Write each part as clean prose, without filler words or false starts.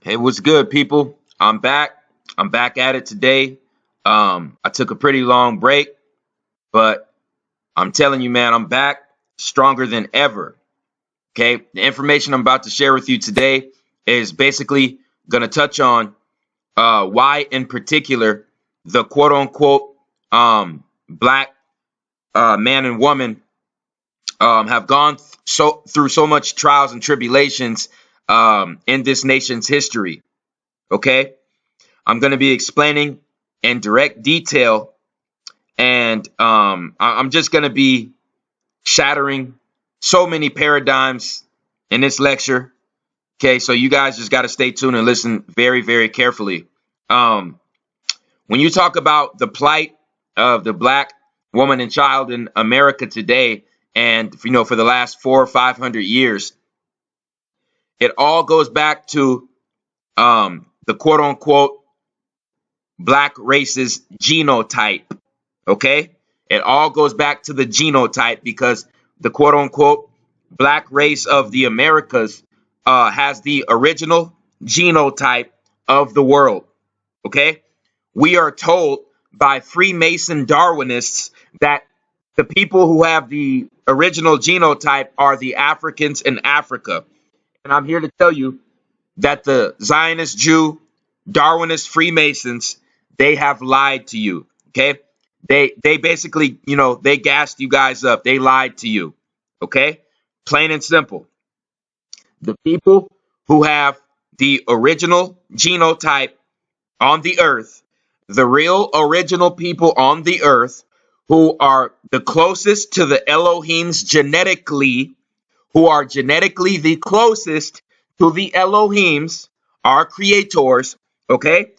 Hey, what's good, people? I'm back. I'm back at it today. I took a pretty long break, but I'm telling you, man, I'm back stronger than ever. Okay. The information I'm about to share with you today is basically going to touch on why, in particular, the quote unquote black man and woman have gone through so much trials and tribulations in this nation's history. Okay. I'm going to be explaining in direct detail, and I'm just going to be shattering so many paradigms in this lecture. Okay, so you guys just got to stay tuned and listen very, very carefully. Um, when you talk about the plight of the black woman and child in America today, and for the last 400 or 500 years, it all goes back to the quote unquote black race's genotype. Okay? It all goes back to the genotype because the quote unquote black race of the Americas has the original genotype of the world. Okay? We are told by Freemason Darwinists that the people who have the original genotype are the Africans in Africa. And I'm here to tell you that the Zionist Jew, Darwinist Freemasons, they have lied to you. Okay? They basically, they gassed you guys up. They lied to you. Okay? Plain and simple. The people who have the original genotype on the earth, the real original people on the earth who are the closest to the Elohims genetically, who are genetically the closest to the Elohims, our creators, okay,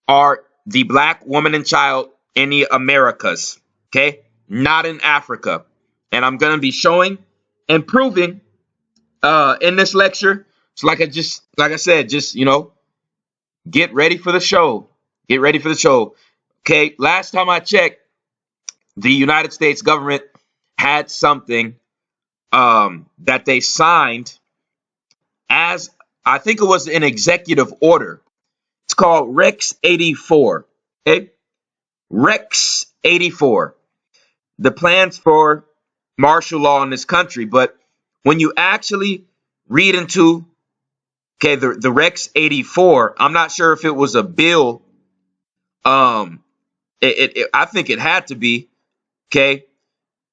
are the black woman and child in the Americas, okay, not in Africa. And I'm going to be showing and proving in this lecture. So like I said, just, get ready for the show. Get ready for the show. Okay, last time I checked, the United States government had something that they signed as, I think it was an executive order. It's called Rex 84. Okay? Rex 84. The plans for martial law in this country. But when you actually read into the Rex 84, I'm not sure if it was a bill. I think it had to be. Okay.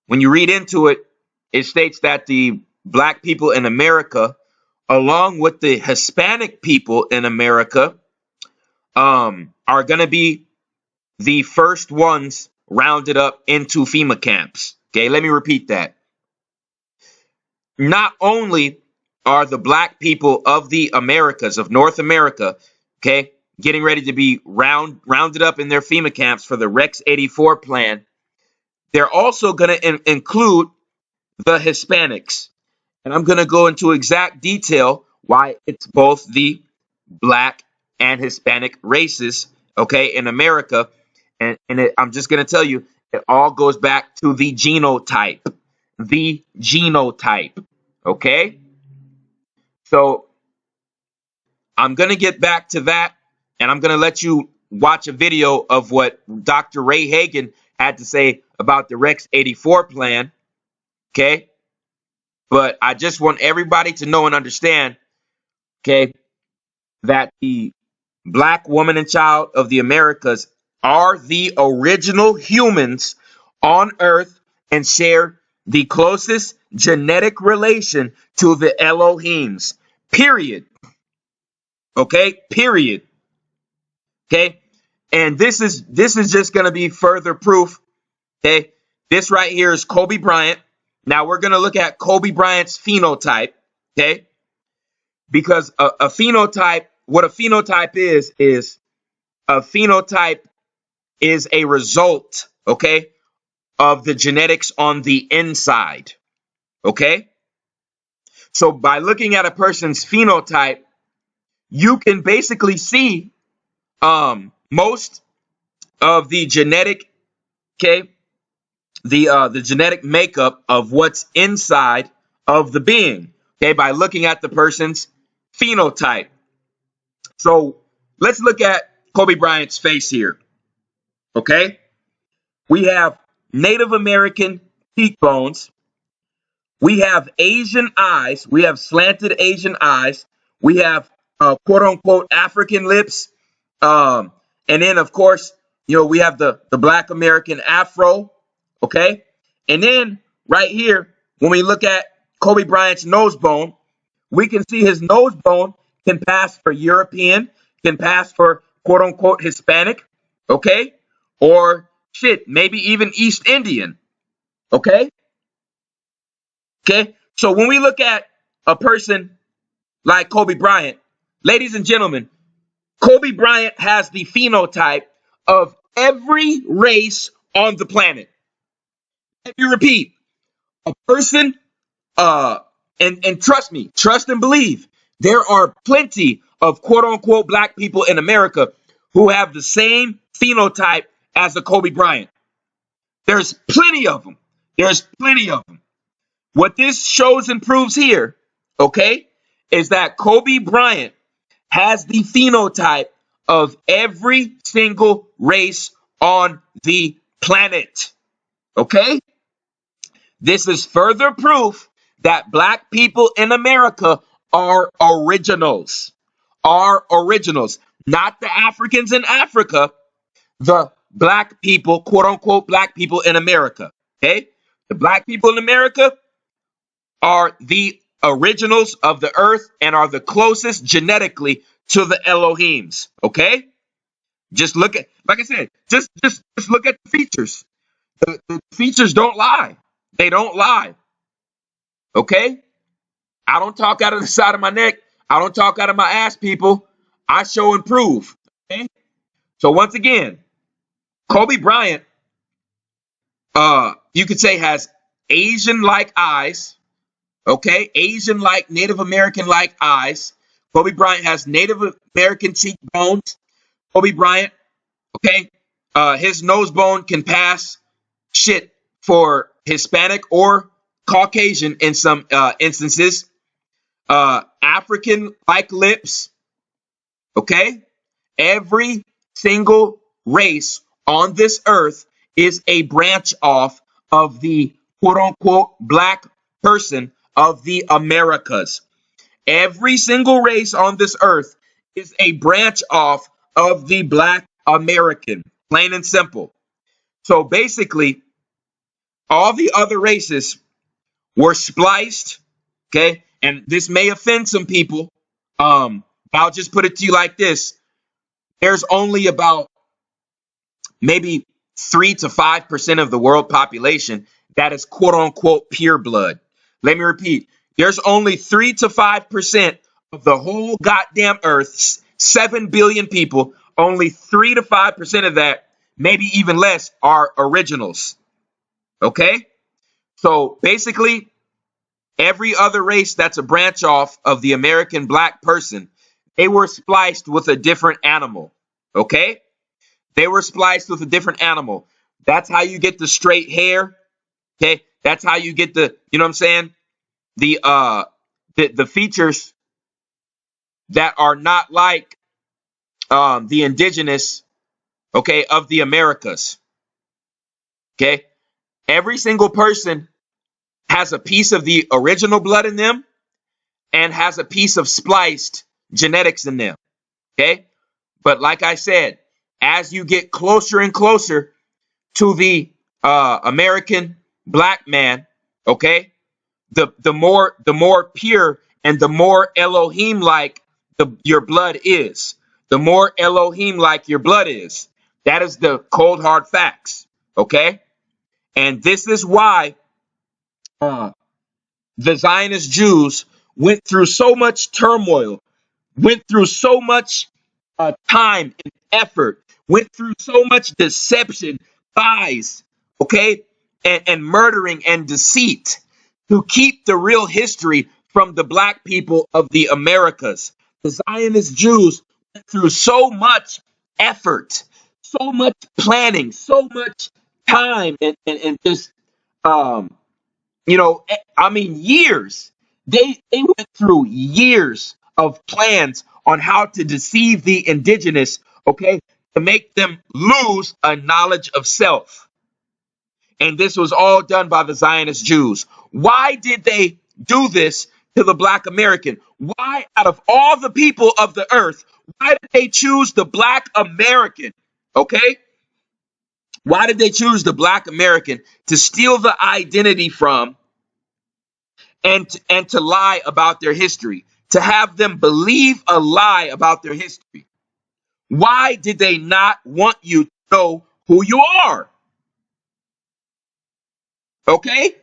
When you read into it, it states that the black people in America, along with the Hispanic people in America, are going to be the first ones rounded up into FEMA camps. Okay, let me repeat that. Not only are the black people of the Americas, of North America, okay, getting ready to be rounded up in their FEMA camps for the Rex 84 plan, they're also going to include the Hispanics. And I'm going to go into exact detail why it's both the black and Hispanic races, okay, in America. I'm just going to tell you, it all goes back to the genotype. The genotype, okay? So I'm going to get back to that, and I'm going to let you watch a video of what Dr. Ray Hagan had to say about the Rex 84 plan, okay? But I just want everybody to know and understand, okay, that the black woman and child of the Americas are the original humans on Earth and share the closest genetic relation to the Elohims. Period. Okay? Period. Okay? And this is just going to be further proof. Okay? This right here is Kobe Bryant. Now we're going to look at Kobe Bryant's phenotype. Okay? Because a phenotype, what a phenotype is a phenotype is a result, okay, of the genetics on the inside, okay? So by looking at a person's phenotype, you can basically see most of the genetic, okay, the genetic makeup of what's inside of the being, okay, by looking at the person's phenotype. So let's look at Kobe Bryant's face here. Okay. We have Native American cheekbones. We have Asian eyes. We have slanted Asian eyes. We have quote unquote African lips. Um, and then, of course, we have the Black American afro. Okay. And then right here, when we look at Kobe Bryant's nose bone, we can see his nose bone can pass for European, can pass for quote unquote Hispanic. Okay. Or shit, maybe even East Indian. Okay. Okay. So when we look at a person like Kobe Bryant, ladies and gentlemen, Kobe Bryant has the phenotype of every race on the planet. Let me repeat, a person, uh, and trust me, trust and believe, there are plenty of quote unquote black people in America who have the same phenotype as a Kobe Bryant. There's plenty of them. There's plenty of them. What this shows and proves here, okay, is that Kobe Bryant has the phenotype of every single race on the planet. Okay? This is further proof that black people in America are originals. Are originals. Not the Africans in Africa, the black people, quote unquote, black people in America. Okay? The black people in America are the originals of the earth and are the closest genetically to the Elohims. Okay? Just look at, like I said, just look at the features. The features don't lie. They don't lie. Okay? I don't talk out of the side of my neck. I don't talk out of my ass, people. I show and prove. Okay? So once again, Kobe Bryant, you could say has Asian-like eyes. Okay, Asian-like, Native American-like eyes. Kobe Bryant has Native American cheekbones. Kobe Bryant, okay, his nose bone can pass shit for Hispanic or Caucasian in some instances. African-like lips. Okay, every single race on this earth is a branch off of the quote-unquote black person of the Americas. Every single race on this earth is a branch off of the black American, plain and simple. So basically, all the other races were spliced, okay? And this may offend some people. I'll just put it to you like this. There's only about maybe 3 to 5% of the world population that is quote unquote pure blood. Let me repeat. There's only 3 to 5% of the whole goddamn earth, 7 billion people, only 3 to 5% of that, maybe even less, are originals. Okay? So basically, every other race that's a branch off of the American black person, they were spliced with a different animal. Okay? They were spliced with a different animal. That's how you get the straight hair. Okay? That's how you get the, you know what I'm saying? The features that are not like the indigenous, okay, of the Americas. Okay? Every single person has a piece of the original blood in them and has a piece of spliced genetics in them. Okay? But like I said, as you get closer and closer to the American black man, okay, the more pure and the more Elohim like your blood is. The more Elohim like your blood is. That is the cold hard facts. Okay? And this is why the Zionist Jews went through so much turmoil, went through so much time and effort, went through so much deception, lies, okay, and murdering and deceit to keep the real history from the black people of the Americas. The Zionist Jews went through so much effort, so much planning, so much time, and just I mean years. They went through years of plans on how to deceive the indigenous, okay, to make them lose a knowledge of self. And this was all done by the Zionist Jews. Why did they do this to the Black American? Why, out of all the people of the earth, why did they choose the Black American? Okay? Why did they choose the Black American to steal the identity from and to lie about their history, to have them believe a lie about their history? Why did they not want you to know who you are? Okay?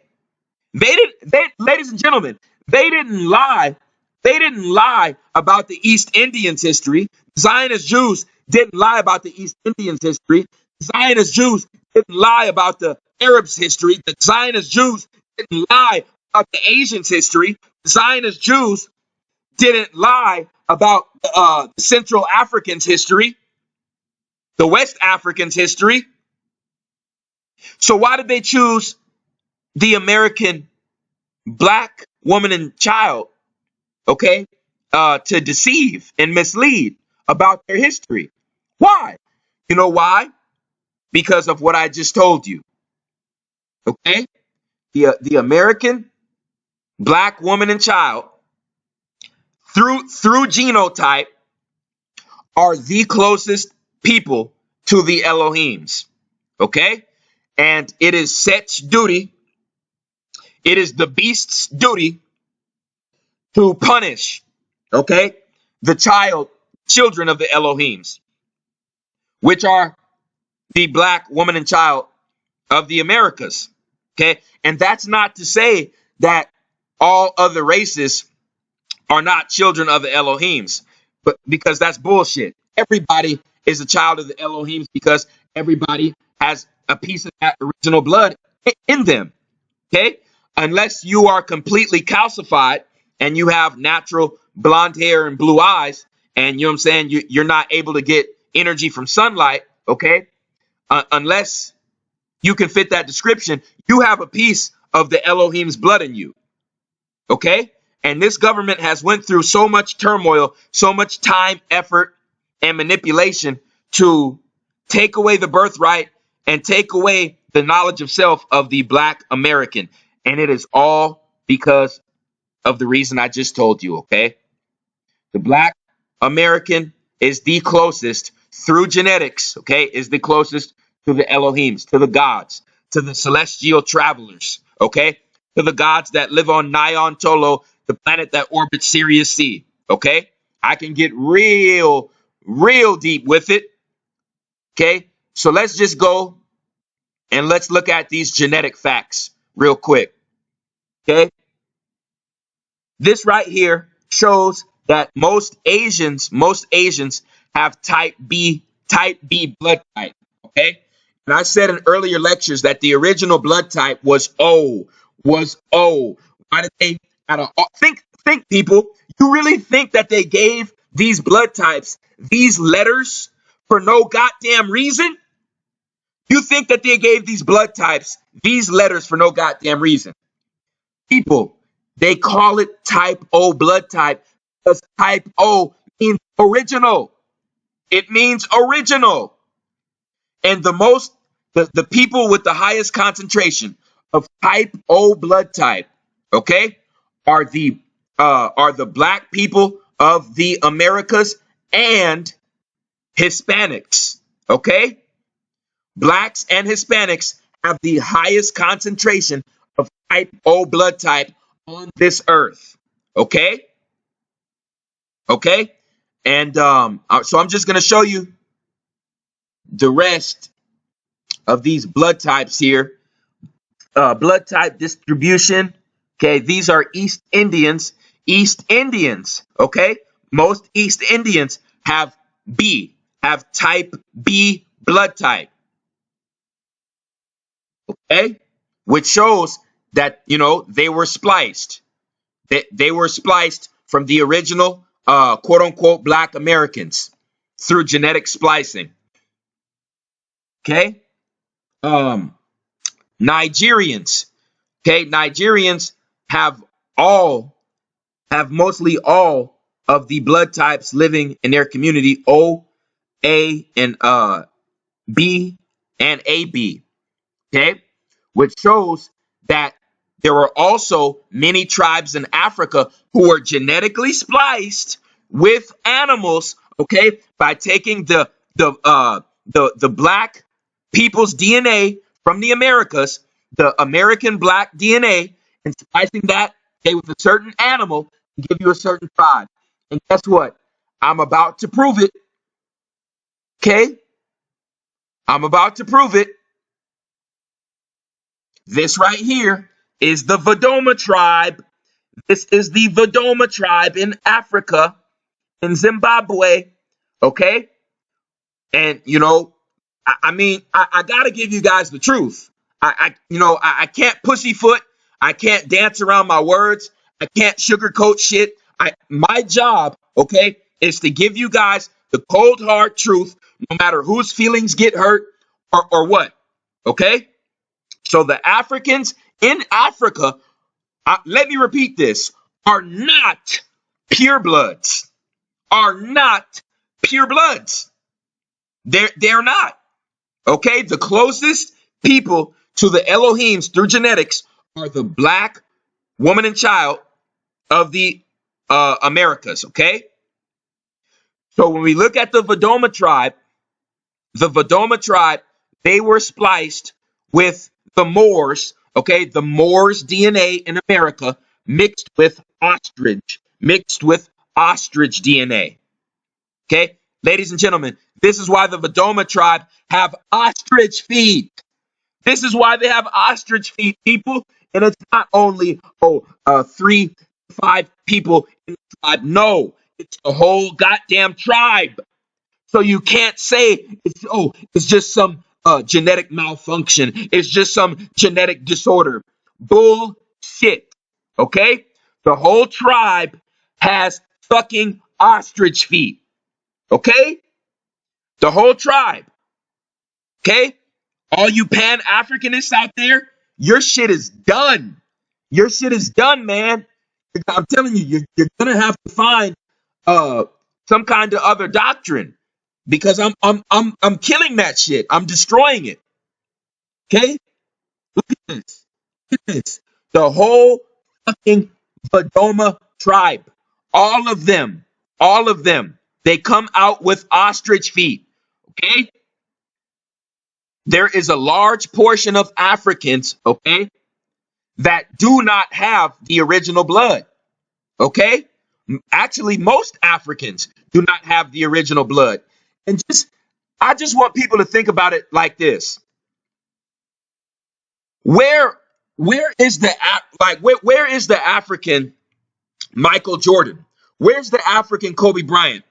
Ladies and gentlemen, they didn't lie. They didn't lie about the East Indians history. Zionist Jews didn't lie about the East Indians history. Zionist Jews didn't lie about the Arabs history. The Zionist Jews didn't lie about the Asians history. Zionist Jews didn't lie about the Central Africans history, the West Africans history. So why did they choose the American Black woman and child, okay, to deceive and mislead about their history? Why? You know why? Because of what I just told you. Okay? The American Black woman and child through genotype are the closest people to the Elohims. Okay? And it is Set's duty, it is the beast's duty to punish, okay, the children of the Elohims, which are the Black woman and child of the Americas. Okay. And that's not to say that all other races are not children of the Elohims, but because that's bullshit. Everybody is a child of the Elohims because everybody has a piece of that original blood in them. Okay. Unless you are completely calcified and you have natural blonde hair and blue eyes, and you know what I'm saying, you're not able to get energy from sunlight. Okay. Unless you can fit that description, you have a piece of the Elohim's blood in you. Okay. And this government has went through so much turmoil, so much time, effort, and manipulation to take away the birthright and take away the knowledge of self of the Black American. And it is all because of the reason I just told you, okay? The Black American is the closest through genetics, okay, is the closest to the Elohims, to the gods, to the celestial travelers, okay, to the gods that live on Nyan Tolo, the planet that orbits Sirius C, okay? I can get real deep with it, okay? So let's just go and let's look at these genetic facts real quick, okay? This right here shows that most Asians have type B blood type, okay? And I said in earlier lectures that the original blood type was O. Why did they think people, you really think that they gave these blood types these letters for no goddamn reason? You think that they gave these blood types these letters for no goddamn reason? People, they call it type O blood type because type O means original. It means original. And the people with the highest concentration of type O blood type, okay, are the Black people of the Americas and Hispanics, okay? Blacks and Hispanics have the highest concentration of type O blood type on this earth, okay? Okay? And so I'm just going to show you the rest of these blood types here. Blood type distribution. Okay, these are East Indians. East Indians, okay? Most East Indians have type B blood type. Okay? Which shows that, you know, they were spliced. They were spliced from the original, quote unquote, Black Americans through genetic splicing. Okay? Nigerians. Okay? Nigerians have mostly all of the blood types living in their community, O, A, and B, and AB. Okay, which shows that there were also many tribes in Africa who were genetically spliced with animals. Okay, by taking the black people's DNA from the Americas, the American black DNA, and splicing that with a certain animal to give you a certain tribe. And guess what? I'm about to prove it. Okay, I'm about to prove it. This right here is the Vodoma tribe. This is the Vodoma tribe in Africa, in Zimbabwe. Okay? And, you know, I got to give you guys the truth. I can't pussyfoot. I can't dance around my words. I can't sugarcoat shit. My job, okay, is to give you guys the cold hard truth, no matter whose feelings get hurt or what. Okay? So the Africans in Africa, let me repeat this, are not purebloods. Are not purebloods. They're not. Okay? The closest people to the Elohims through genetics are the black woman and child of the Americas. Okay? So when we look at the Vodoma tribe, they were spliced with the Moors, okay, the Moors DNA in America mixed with ostrich DNA. Okay, ladies and gentlemen, this is why the Vodoma tribe have ostrich feet. This is why they have ostrich feet, people. And it's not only 3 to 5 people in the tribe. No, it's the whole goddamn tribe. So you can't say it's just some genetic malfunction. It's just some genetic disorder. Bullshit. Okay? The whole tribe has fucking ostrich feet. Okay? The whole tribe. Okay? All you Pan-Africanists out there, your shit is done. Your shit is done, man. I'm telling you, you're gonna have to find some kind of other doctrine. Because I'm killing that shit. I'm destroying it. Okay? Look at this. Look at this. The whole fucking Vodoma tribe. All of them. They come out with ostrich feet. Okay? There is a large portion of Africans, okay, that do not have the original blood. Okay? Actually, most Africans do not have the original blood. And I just want people to think about it like this. Where is the African Michael Jordan? Where's the African Kobe Bryant?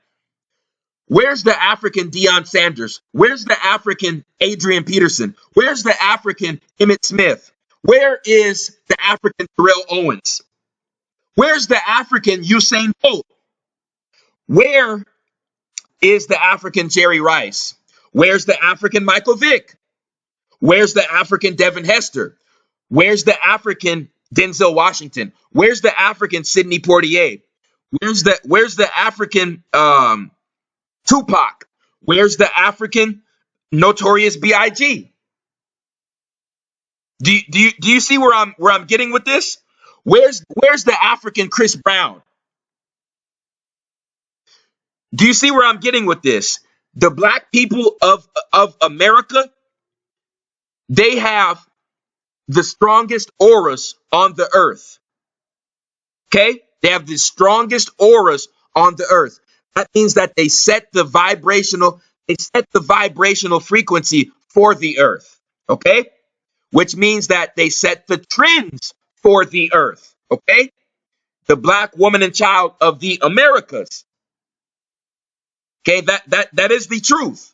Where's the African Deion Sanders? Where's the African Adrian Peterson? Where's the African Emmitt Smith? Where is the African Terrell Owens? Where's the African Usain Bolt? Where is the African Jerry Rice? Where's the African Michael Vick? Where's the African Devin Hester? Where's the African Denzel Washington? Where's the African Sidney Poitier? Where's the African Tupac? Where's the African Notorious B.I.G.? Do you see where I'm getting with this? Where's the African Chris Brown? Do you see where I'm getting with this? The black people of America, they have the strongest auras on the earth. Okay? They have the strongest auras on the earth. That means that they set the vibrational frequency for the earth. Okay? Which means that they set the trends for the earth. Okay? The black woman and child of the Americas. Okay, that is the truth.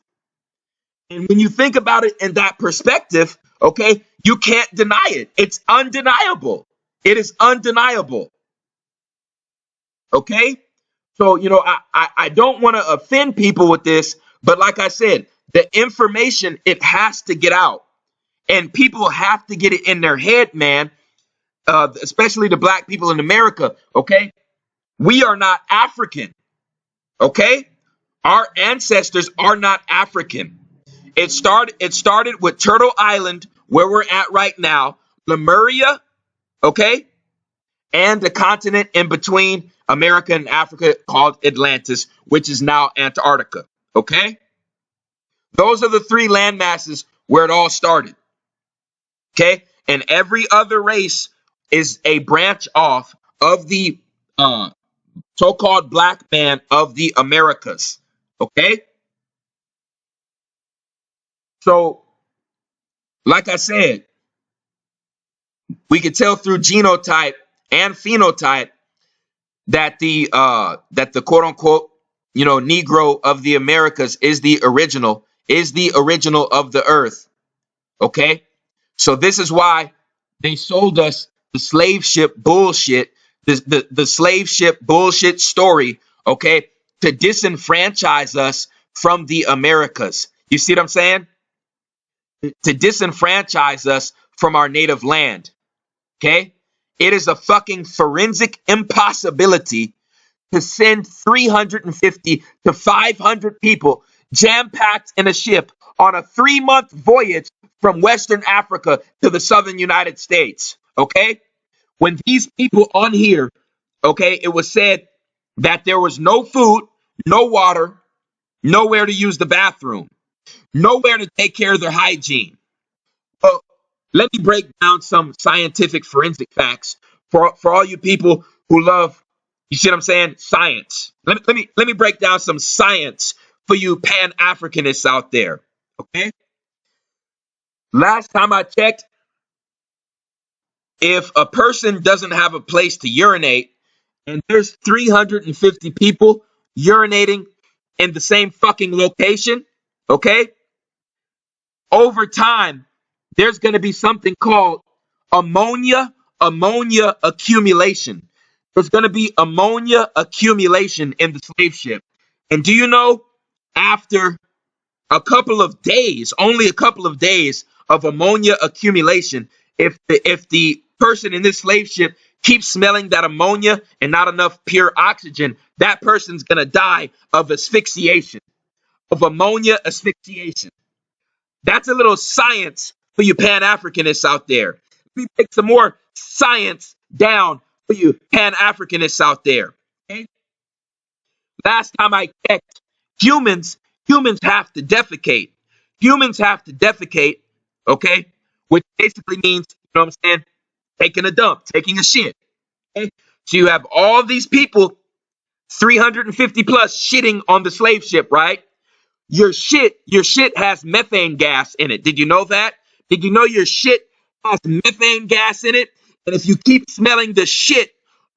And when you think about it in that perspective, okay, you can't deny it. It's undeniable. It is undeniable. Okay? So, I don't want to offend people with this, but like I said, the information, it has to get out. And people have to get it in their head, man, especially the black people in America, okay? We are not African, okay? Our ancestors are not African. It started with Turtle Island, where we're at right now, Lemuria, okay? And the continent in between America and Africa called Atlantis, which is now Antarctica, okay? Those are the three land masses where it all started, okay? And every other race is a branch off of the so-called black man of the Americas, okay? So, like I said, we can tell through genotype and phenotype that the quote unquote, Negro of the Americas is the original of the earth. Okay. So this is why they sold us the slave ship bullshit, the slave ship bullshit story, okay, to disenfranchise us from the Americas. You see what I'm saying? To disenfranchise us from our native land. Okay. It is a fucking forensic impossibility to send 350 to 500 people jam packed in a ship on a 3-month voyage from Western Africa to the southern United States. Okay. When these people on here, okay, it was said that there was no food, no water, nowhere to use the bathroom, nowhere to take care of their hygiene. Well, let me break down some scientific forensic facts for all you people who love, you see what I'm saying, science. Let me break down some science for you Pan-Africanists out there. Okay. Last time I checked, if a person doesn't have a place to urinate and there's 350 people urinating in the same fucking location, okay, over time, there's going to be something called ammonia accumulation. There's going to be ammonia accumulation in the slave ship. And do you know, after a couple of days, only a couple of days of ammonia accumulation, if the person in this slave ship keeps smelling that ammonia and not enough pure oxygen, that person's going to die of asphyxiation, of ammonia asphyxiation. That's a little science for you Pan-Africanists out there. Let me take some more science down for you Pan-Africanists out there. Okay? Last time I checked, humans have to defecate. Humans have to defecate, okay? Which basically means, you know what I'm saying, taking a dump, taking a shit. Okay? So you have all these people, 350 plus, shitting on the slave ship, right? Your shit has methane gas in it. Did you know that? Did you know your shit has methane gas in it? And if you keep smelling the shit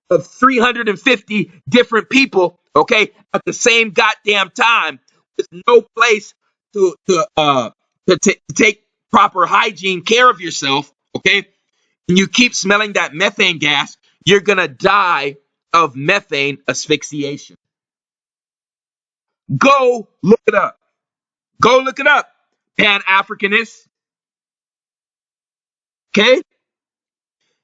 of 350 different people, okay, at the same goddamn time, with no place to take proper hygiene care of yourself, okay, and you keep smelling that methane gas, you're gonna die of methane asphyxiation. Go look it up. Go look it up, Pan-Africanists. Okay?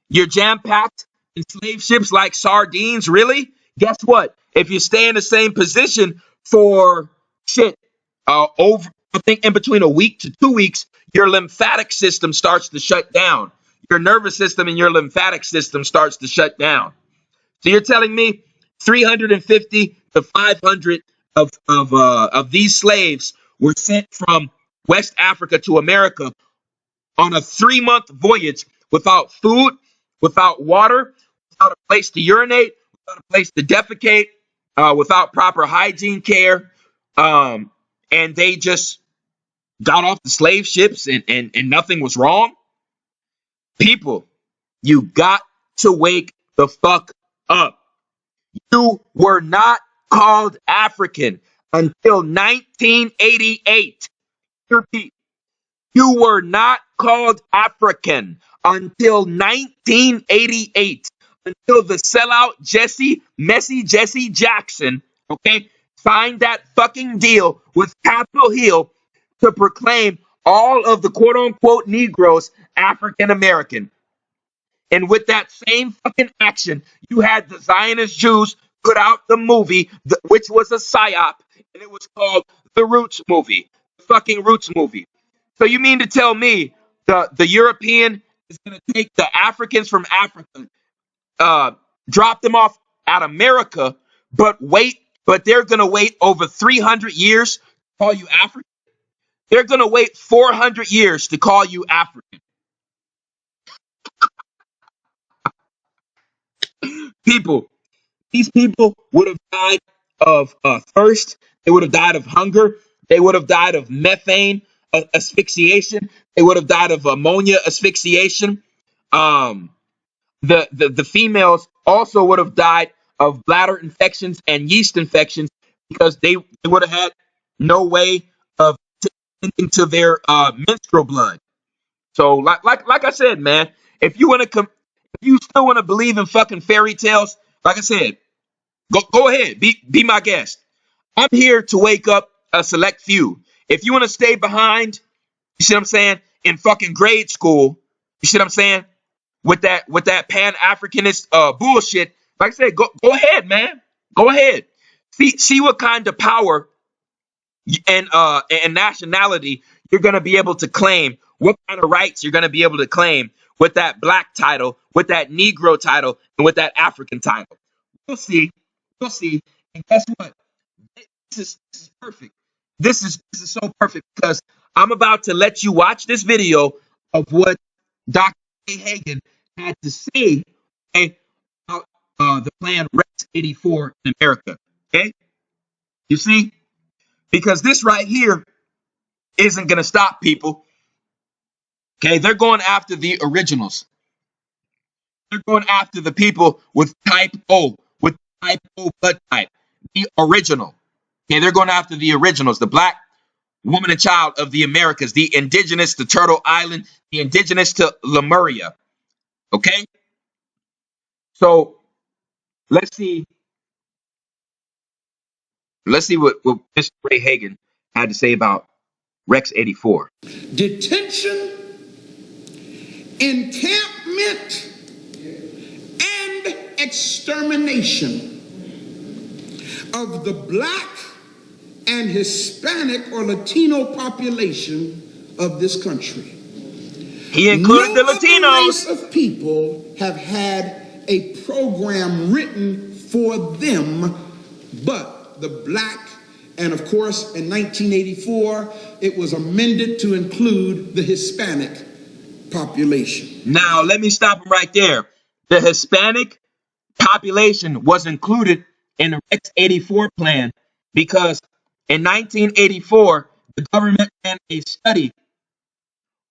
You're jam-packed in slave ships like sardines, really? Guess what? If you stay in the same position for shit, over, I think in between a week to 2 weeks, your lymphatic system starts to shut down. Your nervous system and your lymphatic system starts to shut down. So you're telling me 350 to 500 of these slaves were sent from West Africa to America on a 3-month voyage without food, without water, without a place to urinate, without a place to defecate, without proper hygiene care, and they just got off the slave ships and nothing was wrong. People, you got to wake the fuck up. You were not called African until 1988. Repeat. You were not called African until 1988. Until the sellout Messy Jesse Jackson, okay, signed that fucking deal with Capitol Hill to proclaim all of the quote unquote Negroes African American. And with that same fucking action, you had the Zionist Jews put out the movie, which was a psyop, and it was called the Roots movie, the fucking Roots movie. So you mean to tell me the European is going to take the Africans from Africa, uh, drop them off at America, but they're going to wait over 300 years to call you African? They're going to wait 400 years to call you African. People, these people would have died of thirst. They would have died of hunger. They would have died of methane asphyxiation. They would have died of ammonia asphyxiation. Um, the females also would have died of bladder infections and yeast infections because they would have had no way of tending to their menstrual blood. So like I said, man, if you want to if you still want to believe in fucking fairy tales, like I said, go ahead, be my guest. I'm here to wake up a select few. If you want to stay behind, you see what I'm saying, in fucking grade school, you see what I'm saying, with that Pan Africanist bullshit. Like I said, go ahead, man, go ahead. See what kind of power and nationality you're gonna be able to claim. What kind of rights you're gonna be able to claim with that black title, with that Negro title, and with that African title. We'll see. We'll see. And guess what? This is perfect. This is so perfect because I'm about to let you watch this video of what Dr. A. Hagen had to say, okay, about the plan Rex 84 in America. Okay, you see, because this right here isn't gonna stop people. Okay, they're going after the originals. They're going after the people with type O, with type O blood type, the original. Okay, they're going after the originals, the black woman and child of the Americas, the indigenous to Turtle Island, the indigenous to Lemuria. Okay, so let's see. Let's see what Mr. Ray Hagen had to say about Rex 84. Detention, encampment, and extermination of the black and Hispanic or Latino population of this country. He included the Latinos. No other race of people have had a program written for them but the black, and of course in 1984 it was amended to include the Hispanic population. Now let me stop him right there. The Hispanic population was included in the Rex 84 plan because in 1984 the government ran a study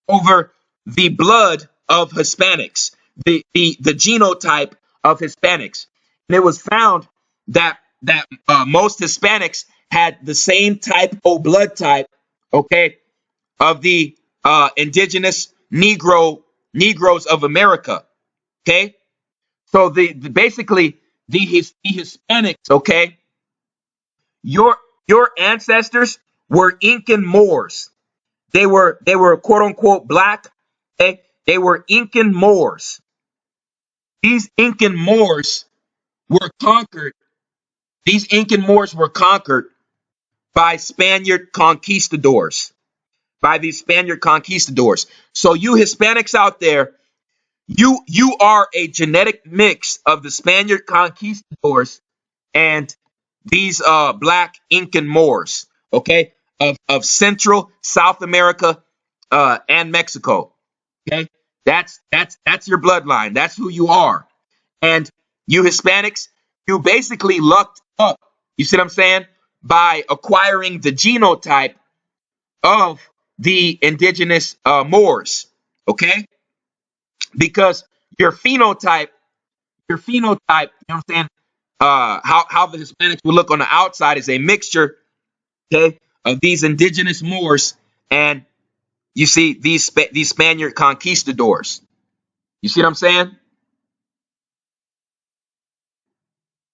over the blood of Hispanics, the genotype of Hispanics, and it was found that most Hispanics had the same type O blood type, okay, of the indigenous Negroes of America, okay. So basically the Hispanics, okay, your ancestors were Incan Moors. They were quote unquote black. Okay? They were Incan Moors. These Incan Moors were conquered. These Incan Moors were conquered by Spaniard conquistadors. By these Spaniard conquistadors. So you Hispanics out there, you are a genetic mix of the Spaniard conquistadors and these black Incan Moors, okay, of Central, South America, and Mexico. Okay, that's your bloodline. That's who you are. And you Hispanics, you basically lucked up. You see what I'm saying? By acquiring the genotype of the indigenous Moors. Okay, because you know what I'm saying? How the Hispanics will look on the outside is a mixture, okay, of these indigenous Moors and you see these Spaniard conquistadors. You see what I'm saying?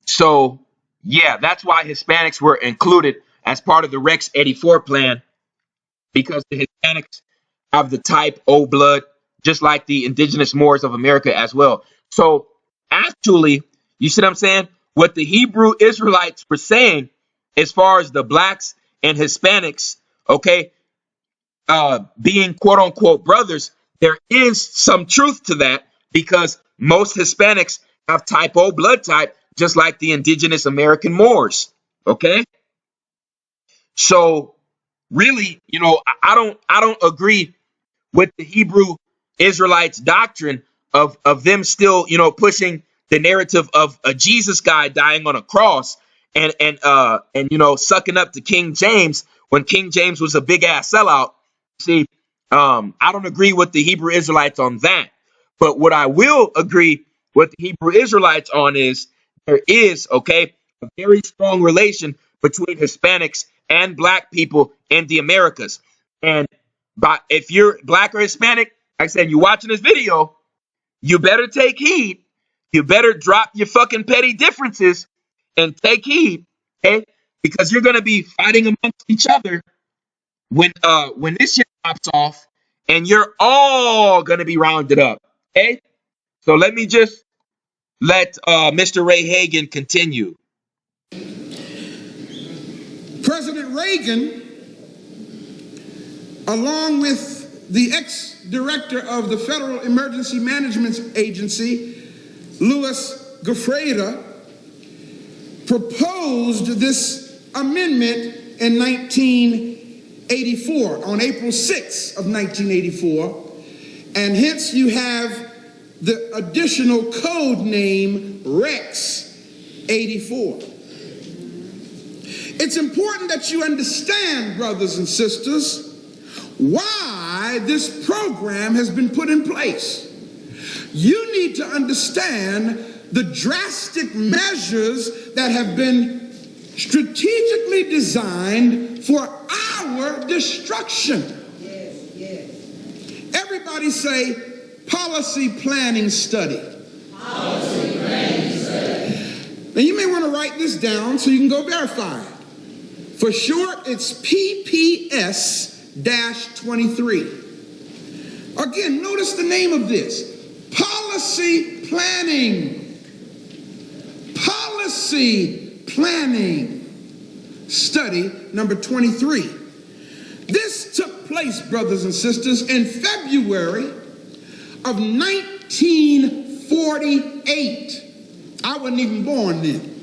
So yeah, that's why Hispanics were included as part of the Rex 84 plan because the Hispanics have the type O blood, just like the indigenous Moors of America as well. So actually, you see what I'm saying? what the Hebrew Israelites were saying as far as the blacks and Hispanics, okay, being quote unquote brothers, there is some truth to that because most Hispanics have type O blood type, just like the indigenous American Moors. Okay. So really, I don't agree with the Hebrew Israelites doctrine of them still, pushing the narrative of a Jesus guy dying on a cross and sucking up to King James when King James was a big ass sellout. See, I don't agree with the Hebrew Israelites on that. But what I will agree with the Hebrew Israelites on is there is, okay, a very strong relation between Hispanics and black people in the Americas. And if you're black or Hispanic, like I said, you're watching this video, you better take heed. You better drop your fucking petty differences and take heed, okay? Because you're gonna be fighting amongst each other when this shit pops off, and you're all gonna be rounded up, okay? So let me just let Mr. Ray Hagan continue. President Reagan, along with the ex-director of the Federal Emergency Management Agency, Louis Goffredo, proposed this amendment in 1984, on April 6th of 1984, and hence you have the additional code name Rex 84. It's important that you understand, brothers and sisters, why this program has been put in place. You need to understand the drastic measures that have been strategically designed for our destruction. Yes. Everybody say, policy planning study. Policy planning study. Now you may want to write this down so you can go verify it. For short, it's PPS-23. Again, notice the name of this. Policy planning. Policy planning study number 23. This took place, brothers and sisters, in February of 1948. I wasn't even born then.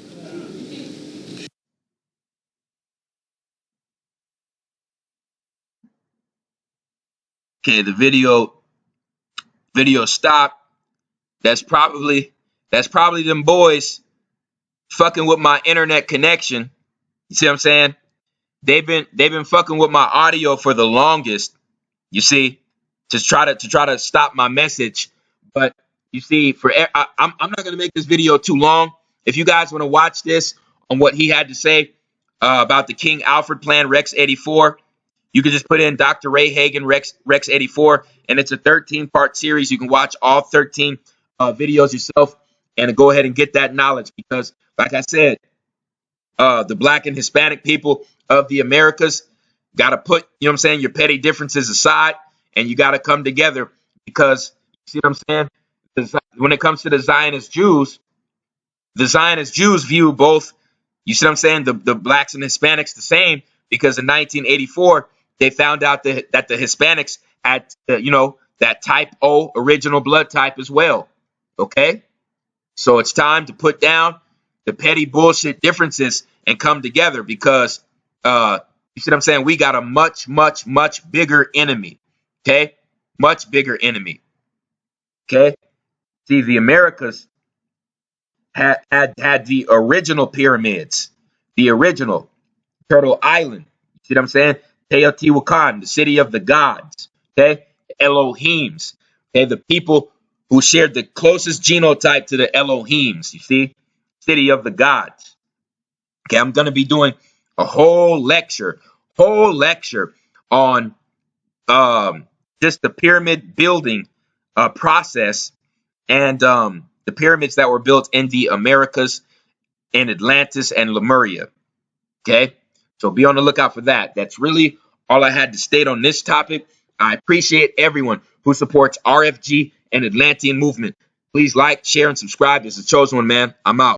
Okay, the video stopped. That's probably them boys fucking with my internet connection. You see what I'm saying? They've been fucking with my audio for the longest. You see, to try to stop my message. But you see, I'm not gonna make this video too long. If you guys want to watch this on what he had to say about the King Alfred Plan Rex 84. You can just put in Dr. Ray Hagan Rex 84, and it's a 13-part series. You can watch all 13 videos yourself and go ahead and get that knowledge because, like I said, the black and Hispanic people of the Americas got to put, your petty differences aside, and you got to come together because, you see what I'm saying? When it comes to the Zionist Jews view both, you see what I'm saying, the blacks and Hispanics the same because in 1984, they found out that the Hispanics had, that type O original blood type as well. Okay? So it's time to put down the petty bullshit differences and come together because, you see what I'm saying? We got a much, much, much bigger enemy. Okay? Much bigger enemy. Okay? See, the Americas had the original pyramids. The original Turtle Island. You see what I'm saying? Teotihuacan, the city of the gods, okay? Elohims, okay? The people who shared the closest genotype to the Elohims, you see? City of the gods. Okay, I'm going to be doing a whole lecture on just the pyramid building process and the pyramids that were built in the Americas, in Atlantis and Lemuria, okay? So be on the lookout for that. That's really all I had to state on this topic. I appreciate everyone who supports RFG and Atlantean movement. Please like, share, and subscribe. This is Chosen One, man. I'm out.